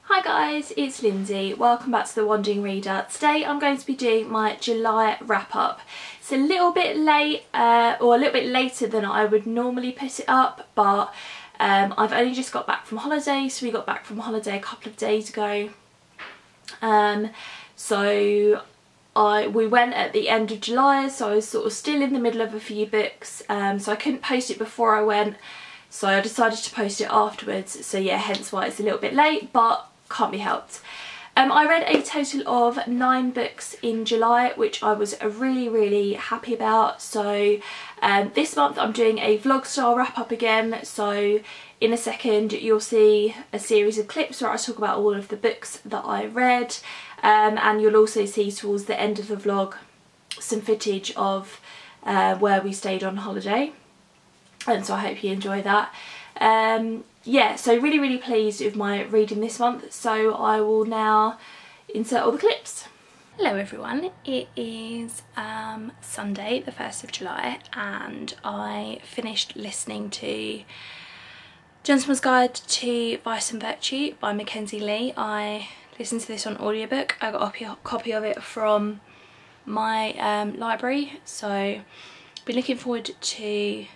Hi guys, it's Lindsay. Welcome back to The Wandering Reader. Today I'm going to be doing my July wrap up. It's a little bit late, or a little bit later than I would normally put it up, but I've only just got back from holiday, so we got back from holiday a couple of days ago. We went at the end of July, so I was sort of still in the middle of a few books, so I couldn't post it before I went, so I decided to post it afterwards. So yeah, hence why it's a little bit late, but can't be helped. I read a total of 9 books in July, which I was really happy about. So this month I'm doing a vlog style wrap up again, so in a second you'll see a series of clips where I talk about all of the books that I read, and you'll also see towards the end of the vlog some footage of where we stayed on holiday, and so I hope you enjoy that. Yeah, so really pleased with my reading this month, so I will now insert all the clips. Hello everyone, it is Sunday the 1st of July and I finished listening to Gentleman's Guide to Vice and Virtue by Mackenzie Lee. I listened to this on audiobook. I got a copy of it from my library, so I've been looking forward to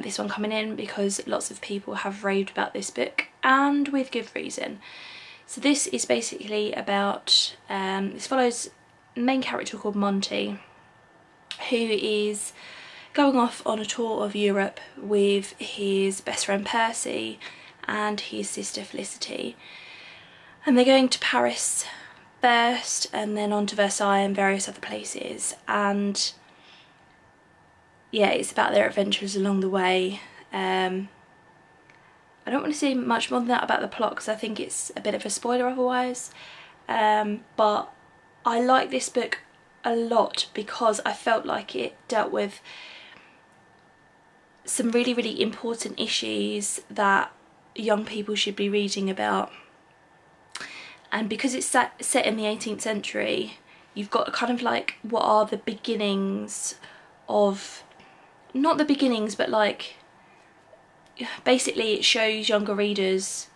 this one coming in because lots of people have raved about this book, and with good reason. So this is basically about, this follows a main character called Monty, who is going off on a tour of Europe with his best friend Percy and his sister Felicity, and they're going to Paris first and then on to Versailles and various other places, and yeah, it's about their adventures along the way. I don't want to say much more than that about the plot because I think it's a bit of a spoiler otherwise, but I like this book a lot because I felt like it dealt with some really important issues that young people should be reading about, and because it's set in the 18th century, you've got kind of like what are the beginnings of, not the beginnings, but like basically it shows younger readers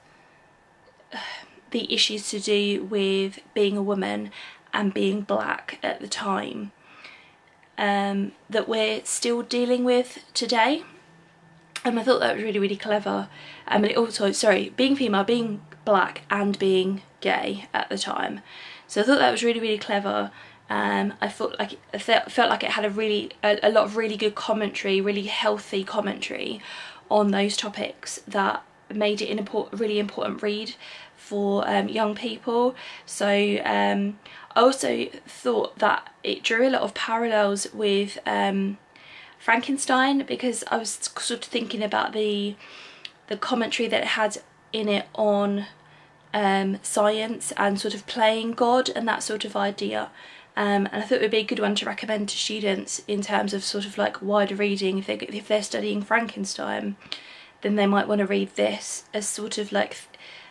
the issues to do with being a woman and being black at the time, that we're still dealing with today. And I thought that was really clever. And it also, sorry, being female, being black and being gay at the time. So I thought that was really clever. I felt like it had a lot of really good commentary, really healthy commentary on those topics that made it a really important read for young people. So I also thought that it drew a lot of parallels with Frankenstein, because I was sort of thinking about the commentary that it had in it on science and sort of playing God and that sort of idea. And I thought it would be a good one to recommend to students in terms of sort of like wider reading. If they're studying Frankenstein, then they might want to read this as sort of like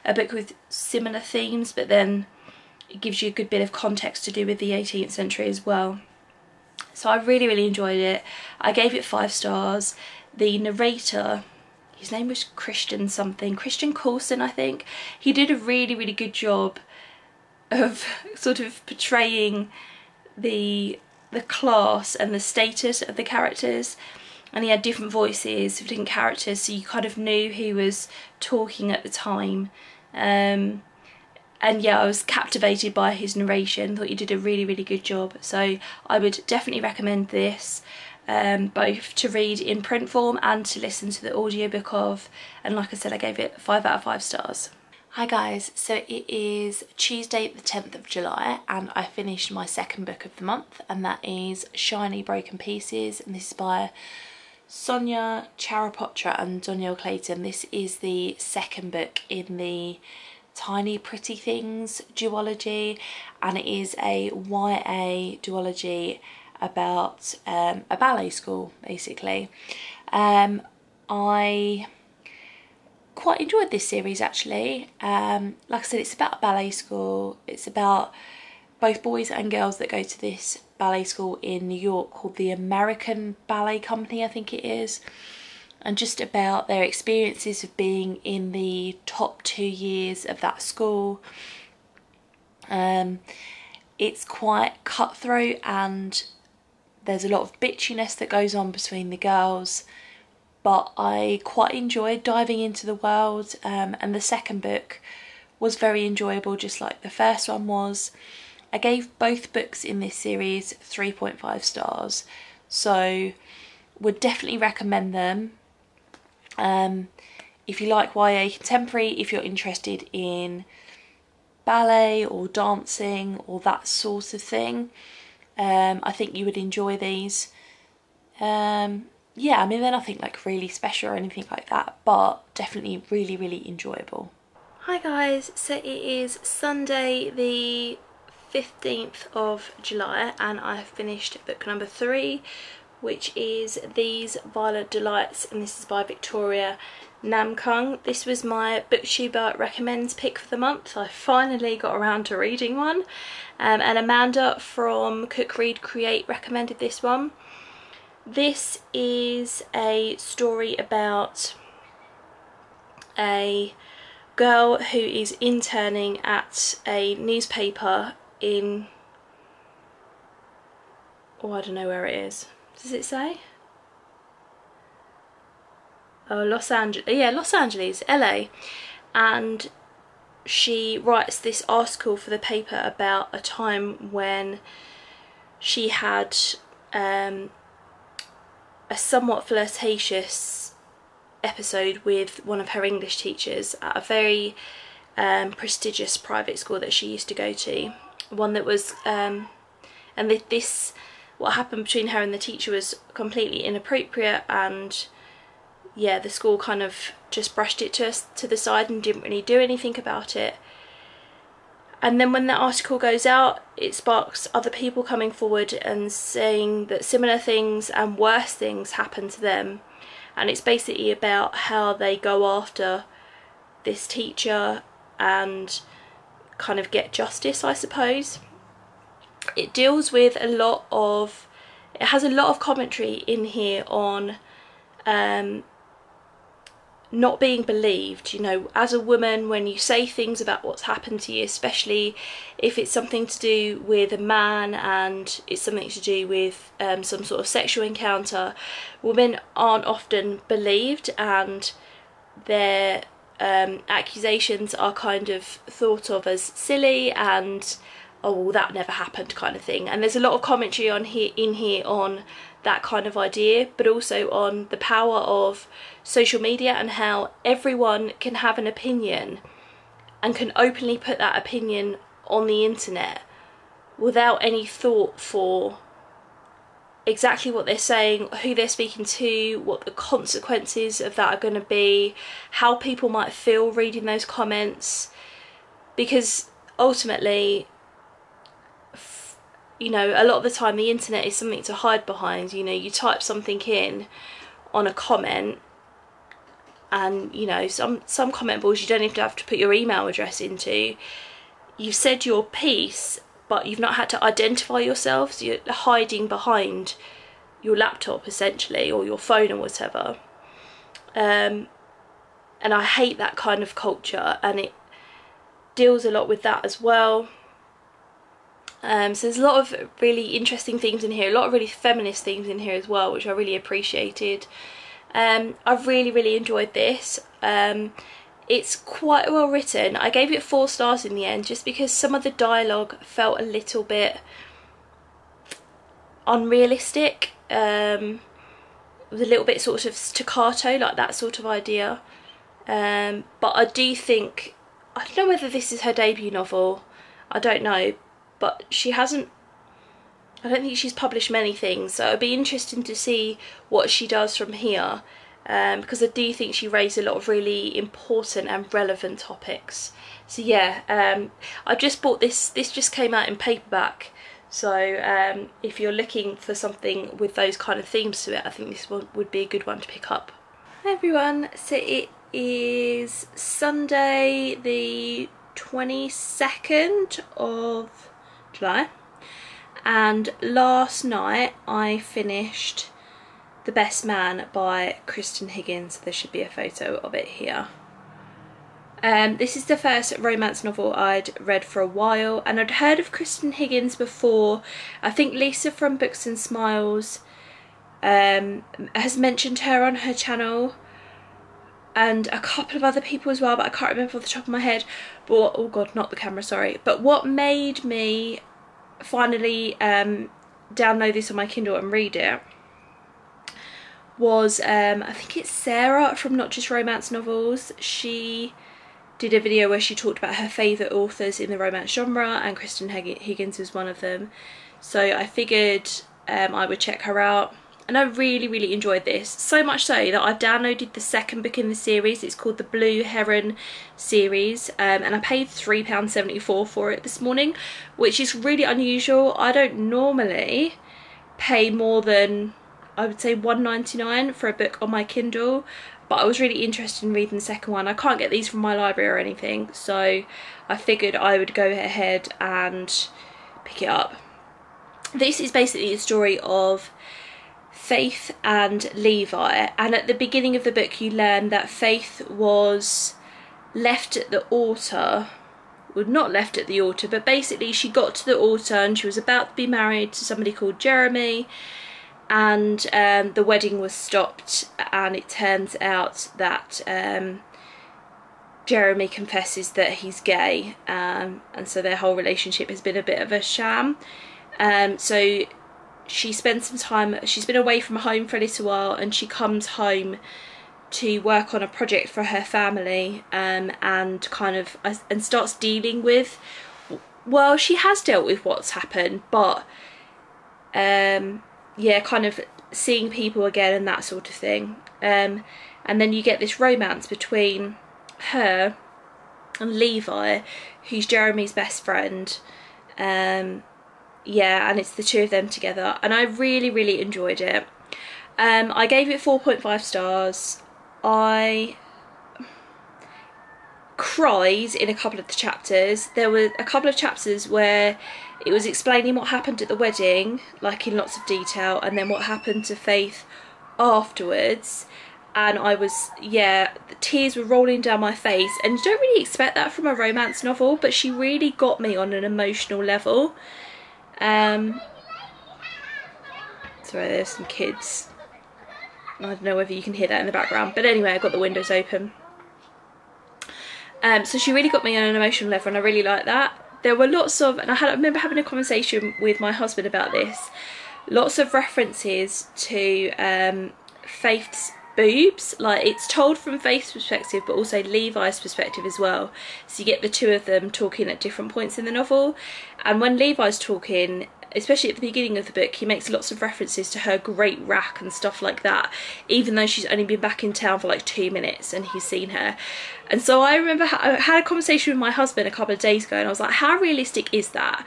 a book with similar themes, but then it gives you a good bit of context to do with the 18th century as well. So I really enjoyed it. I gave it 5 stars. The narrator, his name was Christian Coulson, I think. He did a really good job of sort of portraying the class and the status of the characters, and he had different voices of different characters, so you kind of knew who was talking at the time. And yeah, I was captivated by his narration. Thought he did a really good job, so I would definitely recommend this, both to read in print form and to listen to the audiobook of, and like I said, I gave it 5 out of 5 stars. Hi guys, so it is Tuesday the 10th of July and I finished my second book of the month, and that is Shiny Broken Pieces, and this is by Sonia Charapotra and Donielle Clayton. This is the second book in the Tiny Pretty Things duology, and it is a YA duology about a ballet school basically. I quite enjoyed this series actually. Like I said, it's about a ballet school. It's about both boys and girls that go to this ballet school in New York called the American Ballet Company, I think it is. and just about their experiences of being in the top 2 years of that school. It's quite cutthroat and there's a lot of bitchiness that goes on between the girls, but I quite enjoyed diving into the world, and the second book was very enjoyable, just like the first one was. I gave both books in this series 3.5 stars, so would definitely recommend them. If you like YA contemporary, if you're interested in ballet or dancing or that sort of thing, I think you would enjoy these. Yeah, I mean, they're nothing like really special or anything like that, but definitely really, really enjoyable. Hi guys, so it is Sunday the 15th of July and I've finished book number 3, which is These Violet Delights, and this is by Victoria Namkung. This was my booktuber recommends pick for the month. I finally got around to reading one, and Amanda from Cook Read Create recommended this one. This is a story about a girl who is interning at a newspaper in, oh, I don't know where it is. Does it say? Oh, Los Angeles. Yeah, Los Angeles, LA. And she writes this article for the paper about a time when she had a somewhat flirtatious episode with one of her English teachers at a very prestigious private school that she used to go to. One that was, and this, what happened between her and the teacher was completely inappropriate, and yeah, the school kind of just brushed it to the side and didn't really do anything about it. And then when that article goes out, it sparks other people coming forward and saying that similar things and worse things happen to them. And it's basically about how they go after this teacher and kind of get justice, I suppose. It deals with a lot of, it has a lot of commentary in here on not being believed. You know, as a woman, when you say things about what's happened to you, especially if it's something to do with a man and it's something to do with some sort of sexual encounter, women aren't often believed, and their accusations are kind of thought of as silly and, oh well, that never happened kind of thing. And there's a lot of commentary on here on that kind of idea, but also on the power of social media and how everyone can have an opinion and can openly put that opinion on the internet without any thought for exactly what they're saying, who they're speaking to, what the consequences of that are going to be, how people might feel reading those comments. Because ultimately, you know, a lot of the time the internet is something to hide behind. You know, you type something in on a comment, and you know, some comment boards you don't even have to put your email address into. You've said your piece, but you've not had to identify yourself, so you're hiding behind your laptop essentially, or your phone or whatever. And I hate that kind of culture, and it deals a lot with that as well. So there's a lot of really interesting themes in here, a lot of really feminist themes in here as well, which I really appreciated. I've really enjoyed this. It's quite well written. I gave it 4 stars in the end, just because some of the dialogue felt a little bit unrealistic. It was a little bit sort of staccato, like that sort of idea. But I do think, I don't know whether this is her debut novel, I don't know, but she hasn't, I don't think she's published many things, so it'll be interesting to see what she does from here, because I do think she raised a lot of really important and relevant topics. So yeah, I just bought this just came out in paperback, so if you're looking for something with those kind of themes to it, I think this one would be a good one to pick up. Hi everyone, so it is Sunday the 22nd of July, and last night I finished The Best Man by Kristen Higgins. There should be a photo of it here. This is the first romance novel I'd read for a while, and I'd heard of Kristen Higgins before. I think Lisa from Books and Smiles has mentioned her on her channel, and a couple of other people as well, but I can't remember off the top of my head. But oh god, not the camera, sorry. But what made me finally download this on my Kindle and read it was I think it's Sarah from Not Just Romance Novels. She did a video where she talked about her favourite authors in the romance genre, and Kristen Higgins was one of them. So I figured I would check her out, and I really enjoyed this. So much so that I've downloaded the second book in the series. It's called the Blue Heron series, and I paid £3.74 for it this morning, which is really unusual. I don't normally pay more than, I would say, £1.99 for a book on my Kindle, but I was really interested in reading the second one. I can't get these from my library or anything, so I figured I would go ahead and pick it up. This is basically the story of Faith and Levi, and at the beginning of the book you learn that Faith was left at the altar. Well, not left at the altar, but basically she got to the altar and she was about to be married to somebody called Jeremy, and the wedding was stopped, and it turns out that Jeremy confesses that he's gay, and so their whole relationship has been a bit of a sham. So she spends some time, she's been away from home for a little while, and she comes home to work on a project for her family, and kind of and starts dealing with, well, she has dealt with what's happened, but yeah, kind of seeing people again and that sort of thing. And then you get this romance between her and Levi, who's Jeremy's best friend. Yeah, and it's the two of them together, and I really enjoyed it. I gave it 4.5 stars. I cried in a couple of the chapters. There were a couple of chapters where it was explaining what happened at the wedding, like in lots of detail, and then what happened to Faith afterwards, and I was, yeah, the tears were rolling down my face, and you don't really expect that from a romance novel, but she really got me on an emotional level. Sorry, there's some kids. I don't know whether you can hear that in the background, but anyway, I've got the windows open. So she really got me on an emotional level, and I really like that. There were lots of, and I remember having a conversation with my husband about this, lots of references to Faith's boobs. Like, it's told from Faith's perspective, but also Levi's perspective as well. So you get the two of them talking at different points in the novel, and when Levi's talking, especially at the beginning of the book, he makes lots of references to her great rack and stuff like that, even though she's only been back in town for like 2 minutes and he's seen her. And so I remember I had a conversation with my husband a couple of days ago, and I was like, how realistic is that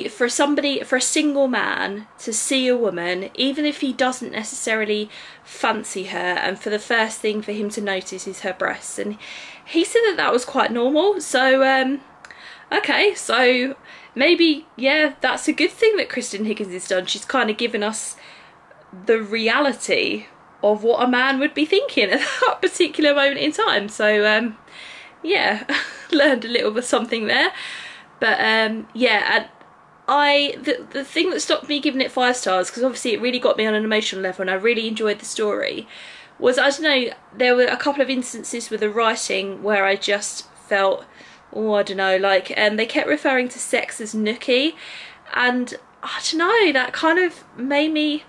for a single man to see a woman, even if he doesn't necessarily fancy her, and for the first thing for him to notice is her breasts? And he said that that was quite normal. So okay, so maybe, yeah, that's a good thing that Kristen Higgins has done. She's kind of given us the reality of what a man would be thinking at that particular moment in time. So yeah, learned a little bit something there. But yeah, and the thing that stopped me giving it 5 stars, because obviously it really got me on an emotional level and I really enjoyed the story, was, I don't know, there were a couple of instances with the writing where I just felt, oh, I don't know, like, they kept referring to sex as nookie, and I don't know, that kind of made me,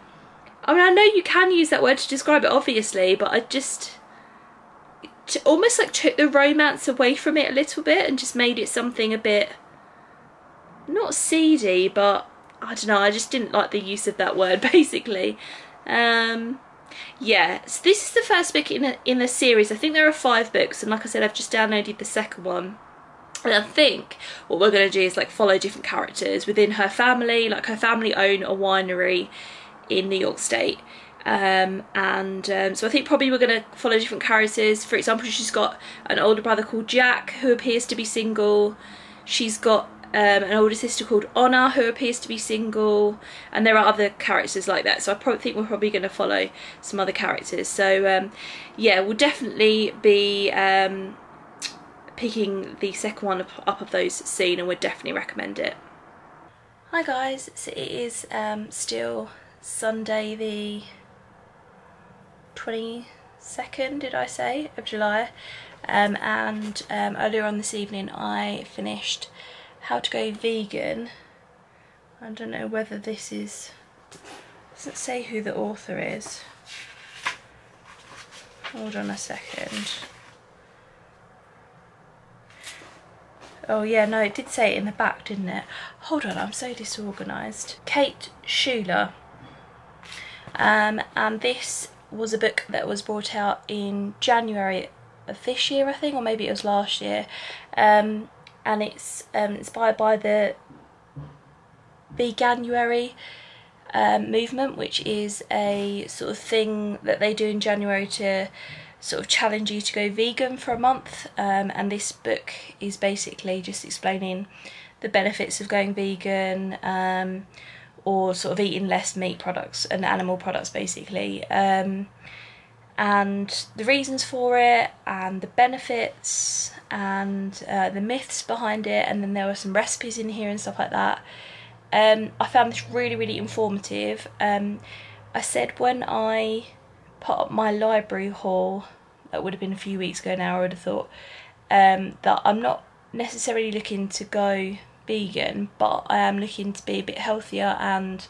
I mean, I know you can use that word to describe it, obviously, but I just almost like took the romance away from it a little bit and just made it something a bit, not seedy, but I don't know, I just didn't like the use of that word, basically. Yeah, so this is the first book in a series. I think there are 5 books, and like I said, I've just downloaded the second one. And I think what we're going to do is like follow different characters within her family. Like, her family own a winery in New York State, so I think probably we're going to follow different characters. For example, she's got an older brother called Jack who appears to be single. She's got an older sister called Honor who appears to be single, and there are other characters like that, so I probably think we're probably going to follow some other characters. So yeah, we'll definitely be picking the second one up of those soon, and would definitely recommend it. Hi guys, so it is still Sunday the 22nd, did I say, of July, and earlier on this evening I finished How to Go Vegan. I don't know whether this is, doesn't say who the author is. Hold on a second. Oh yeah, no, it did say it in the back, didn't it? Hold on, I'm so disorganised. Kate Schuler. And this was a book that was brought out in January of this year, I think, or maybe it was last year. And it's inspired by the Veganuary movement, which is a sort of thing that they do in January to sort of challenge you to go vegan for a month, and this book is basically just explaining the benefits of going vegan, or sort of eating less meat products and animal products basically, and the reasons for it and the benefits and the myths behind it, and then there were some recipes in here and stuff like that. I found this really informative. I said when I put up my library haul, that would have been a few weeks ago now, I would have thought, that I'm not necessarily looking to go vegan, but I am looking to be a bit healthier and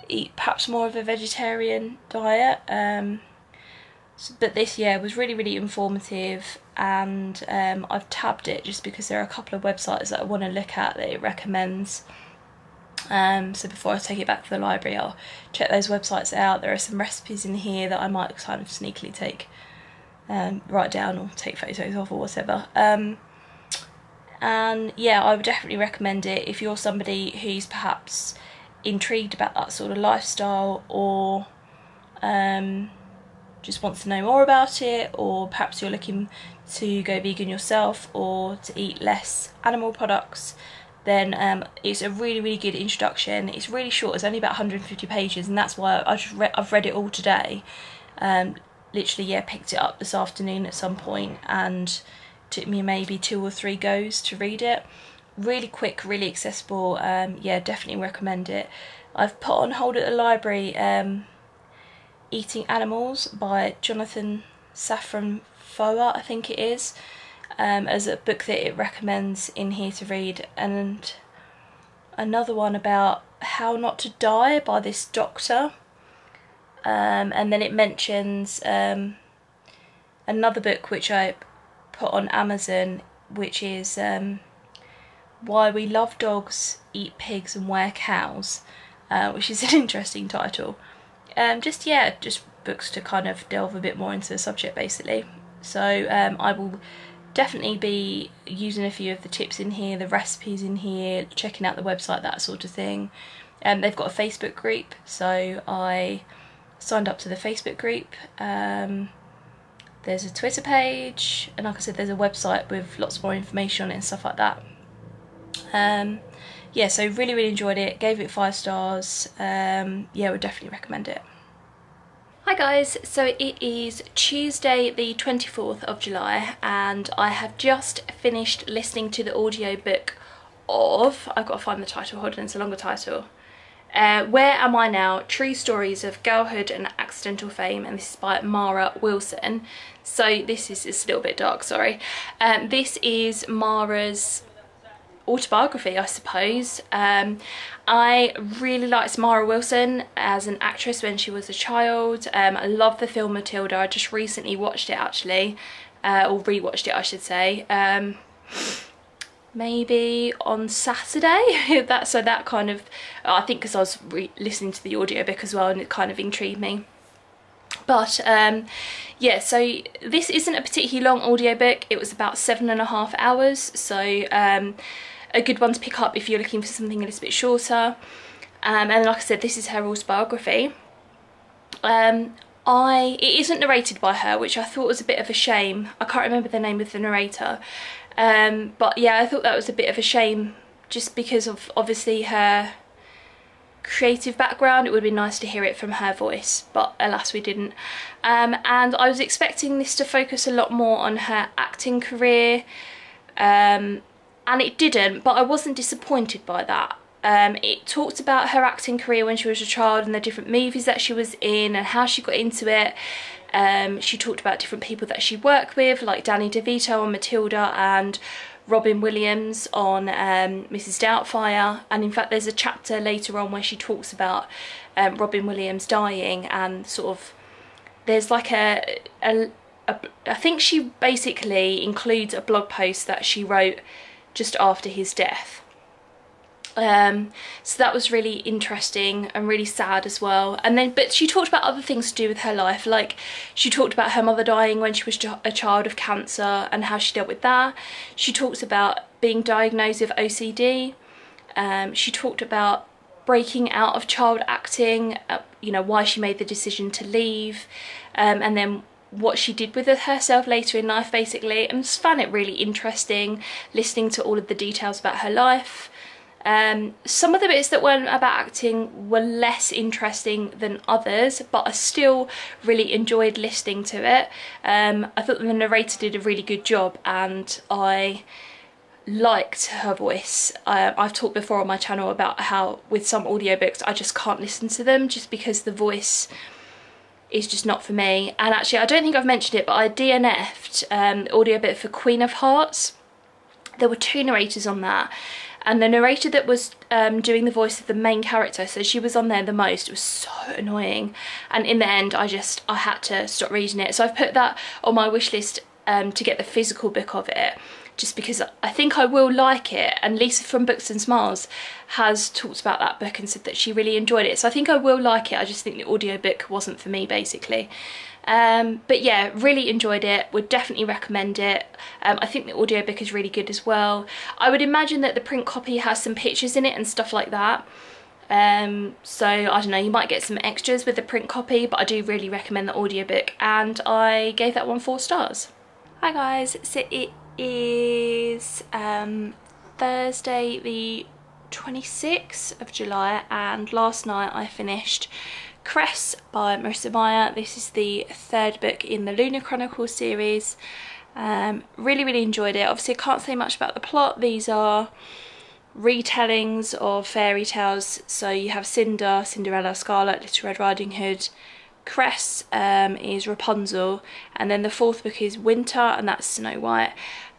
eat perhaps more of a vegetarian diet. But this, yeah, was really informative, and I've tabbed it just because there are a couple of websites that I want to look at that it recommends. So before I take it back to the library, I'll check those websites out. There are some recipes in here that I might kind of sneakily take, write down or take photos of or whatever. And yeah, I would definitely recommend it if you're somebody who's perhaps intrigued about that sort of lifestyle, or just wants to know more about it, or perhaps you're looking to go vegan yourself or to eat less animal products. Then it's a really good introduction. It's really short, it's only about 150 pages, and that's why I've read it all today. Literally, yeah, picked it up this afternoon at some point, and took me maybe 2 or 3 goes to read it. Really quick, really accessible. Yeah, definitely recommend it. I've put on hold at the library Eating Animals by Jonathan Safran Foer, I think it is, as a book that it recommends in here to read, and another one about How Not to Die by this doctor, and then it mentions another book which I put on Amazon, which is Why We Love Dogs, Eat Pigs and Wear Cows, which is an interesting title. Just books to kind of delve a bit more into the subject basically. So I will definitely be using a few of the tips in here, the recipes in here, checking out the website, that sort of thing. They've got a Facebook group, so I signed up to the Facebook group. There's a Twitter page, and like I said, there's a website with lots more information on it and stuff like that. Yeah, so really enjoyed it, gave it 5 stars. Yeah, would definitely recommend it. Hi guys, so it is Tuesday the 24th of July, and I have just finished listening to the audiobook of, I've got to find the title, hold on, it's a longer title. Where Am I Now? True Stories of Girlhood and Accidental Fame, and this is by Mara Wilson. So this is, it's a little bit dark, sorry. This is Mara's autobiography, I suppose. I really liked Mara Wilson as an actress when she was a child. I love the film Matilda. I just recently watched it actually, or rewatched it I should say, maybe on Saturday. that kind of, I think because I was listening to the audiobook as well, and it kind of intrigued me. But yeah, so this isn't a particularly long audiobook. It was about 7.5 hours, so a good one to pick up if you're looking for something a little bit shorter. And like I said, this is her autobiography. It isn't narrated by her, which I thought was a bit of a shame. I can't remember the name of the narrator. But yeah, I thought that was a bit of a shame just because of obviously her creative background. It would be nice to hear it from her voice, but alas we didn't. And I was expecting this to focus a lot more on her acting career, and it didn't, but I wasn't disappointed by that. It talked about her acting career when she was a child and the different movies that she was in and how she got into it. She talked about different people that she worked with, like Danny DeVito on Matilda and Robin Williams on Mrs. Doubtfire. And in fact there's a chapter later on where she talks about Robin Williams dying, and sort of there's like I think she basically includes a blog post that she wrote just after his death. So that was really interesting and really sad as well. And then, but she talked about other things to do with her life, like she talked about her mother dying when she was a child of cancer and how she dealt with that. She talks about being diagnosed with OCD. She talked about breaking out of child acting, you know, why she made the decision to leave, and then what she did with herself later in life basically. And just found it really interesting listening to all of the details about her life. Some of the bits that weren't about acting were less interesting than others, but I still really enjoyed listening to it. I thought the narrator did a really good job and I liked her voice. I've talked before on my channel about how with some audiobooks I just can't listen to them just because the voice is just not for me. And actually I don't think I've mentioned it, but I DNF'd the audiobook for Queen of Hearts. There were 2 narrators on that, and the narrator that was doing the voice of the main character, so she was on there the most. It was so annoying, and in the end I had to stop reading it. So I've put that on my wish list to get the physical book of it, just because I think I will like it. And Lisa from Books and Smiles has talked about that book and said that she really enjoyed it, so I think I will like it. I just think the audiobook wasn't for me basically. But yeah, really enjoyed it, would definitely recommend it. I think the audiobook is really good as well. I would imagine that the print copy has some pictures in it and stuff like that. So I don't know, you might get some extras with the print copy, but I do really recommend the audiobook, and I gave that one 4 stars. Hi guys, so it is Thursday the 26th of July, and last night I finished Cress by Marissa Meyer. This is the 3rd book in the Lunar Chronicles series. Really enjoyed it. Obviously I can't say much about the plot. These are retellings of fairy tales. So you have Cinderella, Scarlet, Little Red Riding Hood. Cress is Rapunzel, and then the 4th book is Winter, and that's Snow White.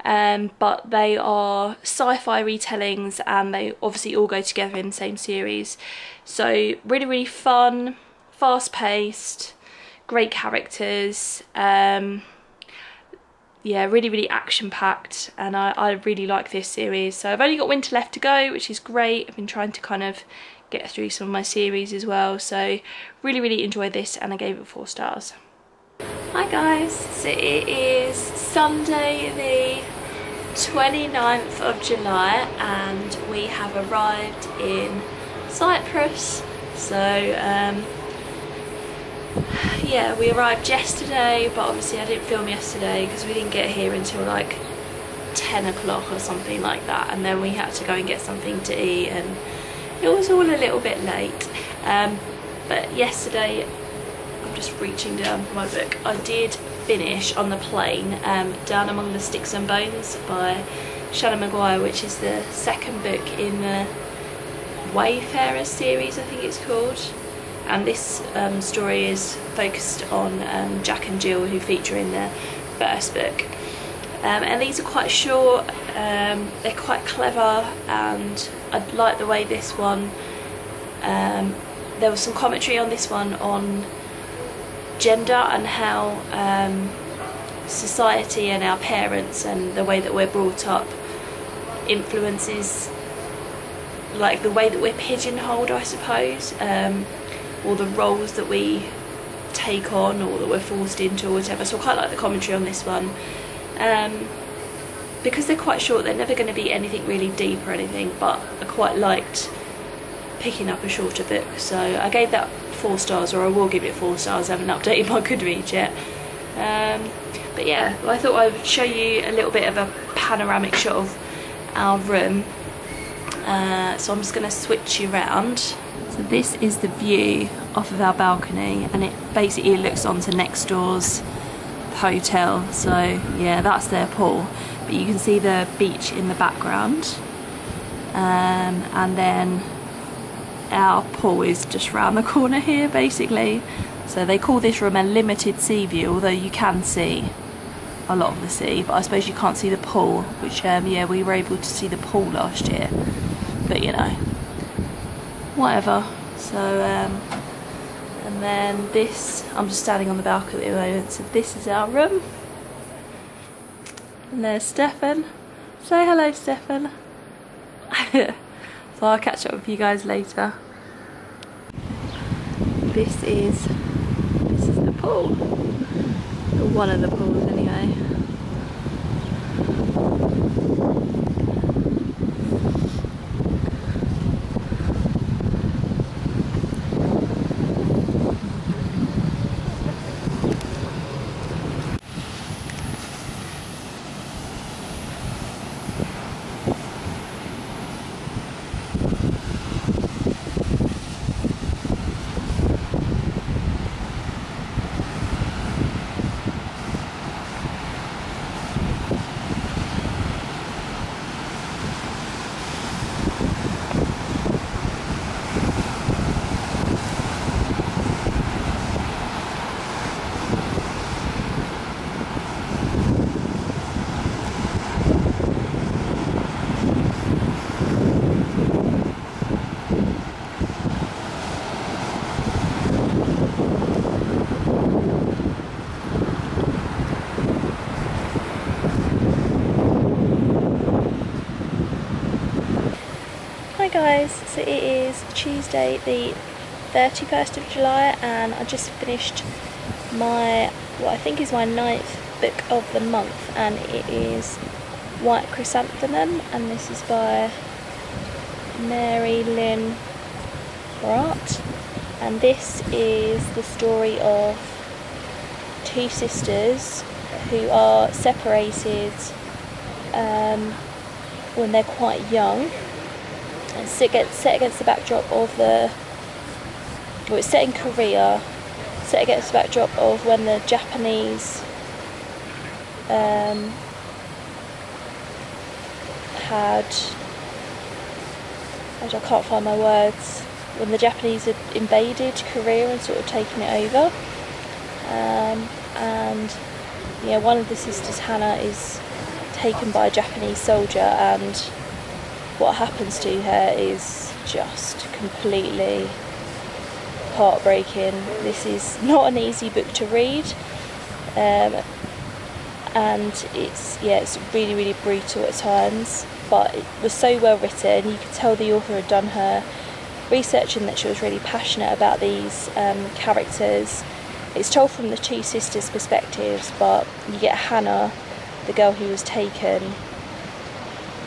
But they are sci-fi retellings, and they obviously all go together in the same series. So really fun, fast-paced, great characters. Yeah, really action-packed, and I really like this series. So I've only got Winter left to go, which is great. I've been trying to kind of get through some of my series as well, so really enjoyed this, and I gave it 4 stars. Hi guys, so it is Sunday the 29th of July and we have arrived in Cyprus. So yeah, we arrived yesterday, but obviously I didn't film yesterday because we didn't get here until like 10 o'clock or something like that, and then we had to go and get something to eat, and it was all a little bit late. But yesterday, I'm just reaching down for my book, I did finish on the plane Down Among the Sticks and Bones by Shannon Maguire, which is the 2nd book in the Wayfarer series, I think it's called. And this story is focused on Jack and Jill, who feature in the 1st book. And these are quite short, they're quite clever, and I like the way this one, there was some commentary on this one on gender and how society and our parents and the way that we're brought up influences like the way that we're pigeonholed, I suppose, or the roles that we take on or that we're forced into or whatever. So I quite like the commentary on this one. Because they're quite short, they're never going to be anything really deep or anything, but I quite liked picking up a shorter book, so I gave that 4 stars, or I will give it 4 stars. I haven't updated my Goodreads yet. But yeah, I thought I would show you a little bit of a panoramic shot of our room. So I'm just going to switch you around. So this is the view off of our balcony, and it basically looks onto next door's hotel. So yeah, that's their pool, but you can see the beach in the background, and then our pool is just round the corner here basically. So they call this room a limited sea view, although you can see a lot of the sea, but I suppose you can't see the pool, which yeah, we were able to see the pool last year, but you know, whatever. So and then this, I'm just standing on the balcony at the moment, so this is our room, and there's Stefan. Say hello, Stefan. So I'll catch up with you guys later. This is the pool, or one of the pools anyway. Hi guys, so it is Tuesday the 31st of July, and I just finished my, what I think is my 9th book of the month, and it is White Chrysanthemum, and this is by Mary Lynn Bart, and this is the story of two sisters who are separated when they're quite young. And it's set against the backdrop of it's set in Korea, set against the backdrop of when the Japanese I can't find my words, when the Japanese had invaded Korea and sort of taken it over, and yeah, one of the sisters, Hannah, is taken by a Japanese soldier, and what happens to her is just completely heartbreaking. This is not an easy book to read, and it's really, really brutal at times, but it was so well written. You could tell the author had done her research and that she was really passionate about these characters. It's told from the two sisters' perspectives, but you get Hannah, the girl who was taken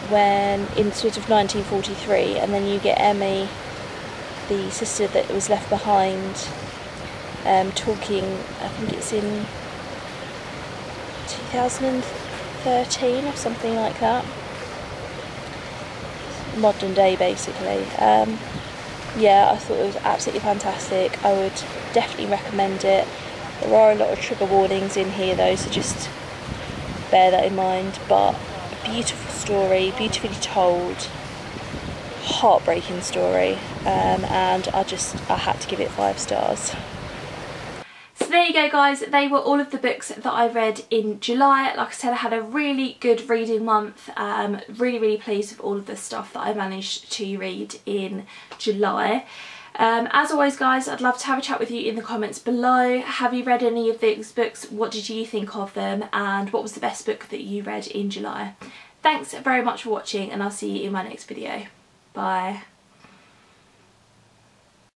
when in sort of 1943, and then you get Emmy, the sister that was left behind, talking, I think it's in 2013 or something like that, modern day basically. Yeah, I thought it was absolutely fantastic. I would definitely recommend it. There are a lot of trigger warnings in here though, so just bear that in mind, but beautiful story, beautifully told, heartbreaking story, and I had to give it 5 stars. So there you go guys, they were all of the books that I read in July. Like I said, I had a really good reading month, really pleased with all of the stuff that I managed to read in July. As always guys, I'd love to have a chat with you in the comments below. Have you read any of these books? What did you think of them? And what was the best book that you read in July? Thanks very much for watching, and I'll see you in my next video. Bye.